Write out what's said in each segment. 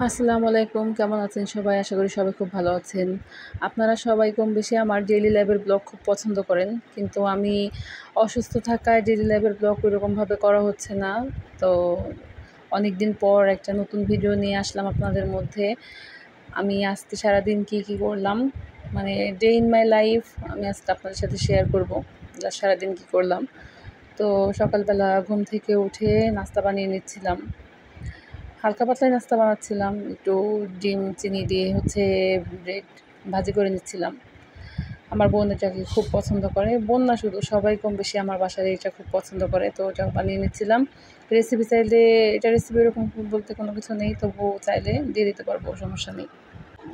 আসসালামু আলাইকুম, কেমন আছেন সবাই? আশা করি সবাই খুব ভালো আছেন। আপনারা সবাই কম বেশি আমার ডেইলি লাইফের ব্লগ খুব পছন্দ করেন। কিন্তু আমি অসুস্থ থাকায় ডেইলি লাইফের ব্লগ ওইরকমভাবে করা হচ্ছে না। তো অনেকদিন পর একটা নতুন ভিডিও নিয়ে আসলাম আপনাদের মধ্যে। আমি আজকে সারাদিন কী করলাম, মানে ডে ইন মাই লাইফ আমি আজকে আপনাদের সাথে শেয়ার করব। সারাদিন কী করলাম। তো সকালবেলা ঘুম থেকে উঠে নাস্তা বানিয়ে নিচ্ছিলাম। হালকা পাতলাই নাস্তা বানাচ্ছিলাম। একটু ডিম চিনি দিয়ে ব্রেড ভাজি করে নিচ্ছিলাম। আমার বোন এটাকে খুব পছন্দ করে। বোন না শুধু সবাই কম বেশি আমার বাসায় এটা খুব পছন্দ করে। তো ওটা বানিয়ে নিচ্ছিলাম। রেসিপি চাইলে এটা রেসিপি এরকম বলতে কোনো কিছু নেই, তবুও চাইলে দিয়ে দিতে পারবো, সমস্যা নেই।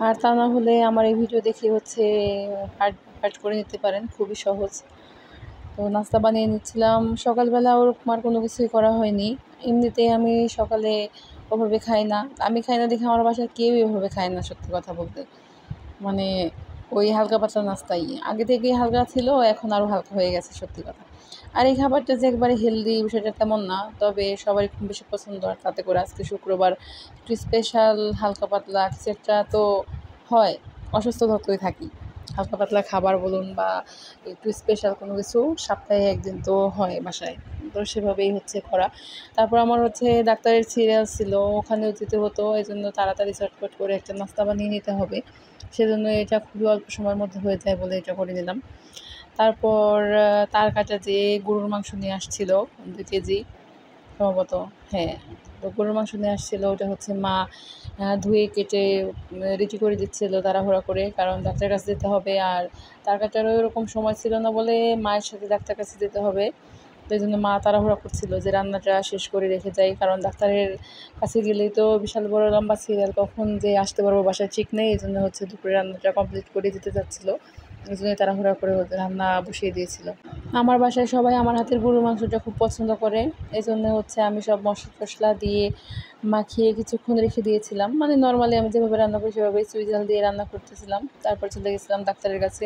আর তা না হলে আমার এই ভিডিও দেখে পার্ট করে নিতে পারেন, খুবই সহজ। তো নাস্তা বানিয়ে নিচ্ছিলাম। সকালবেলা ওরকম আর কোনো কিছুই করা হয়নি। এমনিতেই আমি সকালে ওভাবে খাই না। আমি খাই না দেখে আমার বাসায় কেউই ওভাবে খায় না, সত্যি কথা বলতে। মানে ওই হালকা পাতলা নাস্তাই। আগে থেকেই হালকা ছিল, এখন আরও হালকা হয়ে গেছে, সত্যি কথা। আর এই খাবারটা যে একবারে হেলদি বিষয়টা তেমন না, তবে সবারই খুব বেশি পছন্দ। আর তাতে করে আজকে শুক্রবার একটু স্পেশাল হালকা পাতলা কিছু একটা তো হয়। অসুস্থ যতই থাকি, হালকা পাতলা খাবার বলুন বা একটু স্পেশাল কোনো কিছু সপ্তাহে একদিন তো হয় বাসায়। তো সেভাবেই করা। তারপর আমার ডাক্তারের সিরিয়াল ছিল, ওখানেও যেতে হতো। এজন্য তাড়াতাড়ি চটপট করে একটা নাস্তা বানিয়ে নিতে হবে। সেজন্য এটা খুবই অল্প সময়ের মধ্যে হয়ে যায় বলে এটা করে নিলাম। তারপর তার কাটা যেয়ে গরুর মাংস নিয়ে আসছিল 2 কেজি সম্ভবত। হ্যাঁ, তো গরুর মাংস নিয়ে আসছিল। ওটা মা ধুয়ে কেটে রেডি করে দিচ্ছিল তাড়াহুড়া করে, কারণ ডাক্তারের কাছে যেতে হবে। আর তার কাটারও এরকম সময় ছিল না বলে মায়ের সাথে ডাক্তার কাছে যেতে হবে। তো এই জন্য মা তাড়াহুড়া করছিল যে রান্নাটা শেষ করে রেখে যাই, কারণ ডাক্তারের কাছে গেলেই তো বিশাল বড় লম্বা সিরিয়াল, কখন যে আসতে পারবো বাসায় ঠিক নেই। এই জন্য দুপুরে রান্নাটা কমপ্লিট করে দিতে চাচ্ছিলো। এই জন্যই তাড়াহুড়া করে রান্না বসিয়ে দিয়েছিল। আমার বাসায় সবাই আমার হাতের গরুর মাংসটা খুব পছন্দ করে। এই জন্য আমি সব মশলা টশলা দিয়ে মাখিয়ে কিছুক্ষণ রেখে দিয়েছিলাম। মানে নর্মালি আমি যেভাবে রান্না করি সেভাবেই চুই ঝাল দিয়ে রান্না করতেছিলাম। তারপর চলে গেছিলাম ডাক্তারের কাছে।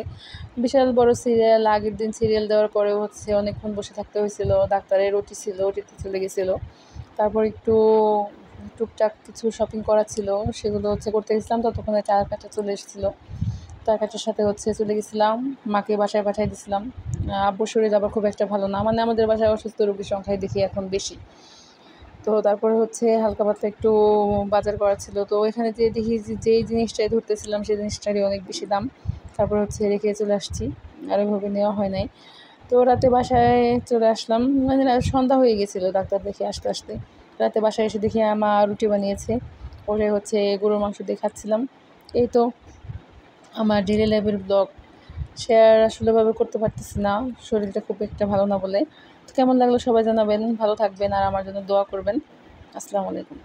বিশাল বড় সিরিয়াল, আগের দিন সিরিয়াল দেওয়ার পরেও অনেকক্ষণ বসে থাকতে হয়েছিল। ডাক্তারের ওটি ছিল, ওটিতে চলে গেছিলো। তারপর একটু টুকটাক কিছু শপিং করা ছিল, সেগুলো করতে গেছিলাম। ততক্ষণে চার কাটা চলে এসেছিলো। তার কাটার সাথে চলে গেছিলাম, মাকে বাসায় পাঠিয়ে দিয়েছিলাম। আব্বুর শরীর আবার খুব একটা ভালো না, মানে আমাদের বাসায় অসুস্থ রোগীর সংখ্যাই দেখি এখন বেশি। তো তারপরে হালকা পাতলা একটু বাজার করা ছিল। তো এখানে যেয়ে দেখি যেই জিনিসটাই ধরতেছিলাম সেই জিনিসটারই অনেক বেশি দাম। তারপর রেখে চলে আসছি, আর ওইভাবে নেওয়া হয় নাই। তো রাতে বাসায় চলে আসলাম, মানে সন্ধ্যা হয়ে গেছিলো ডাক্তার দেখে আসতে আসতে। রাতে বাসায় এসে দেখি মা রুটি বানিয়েছে, ওরে গরুর মাংস দিয়ে খাচ্ছিলাম। এই তো আমার ডেইলি লাইফের ব্লগ শেয়ার আসলেভাবে করতে পারতেছি না, শরীরটা খুব একটা ভালো না বলে। তো কেমন লাগলো সবাই জানাবেন, ভালো থাকবেন আর আমার জন্য দোয়া করবেন। আসসালামু আলাইকুম।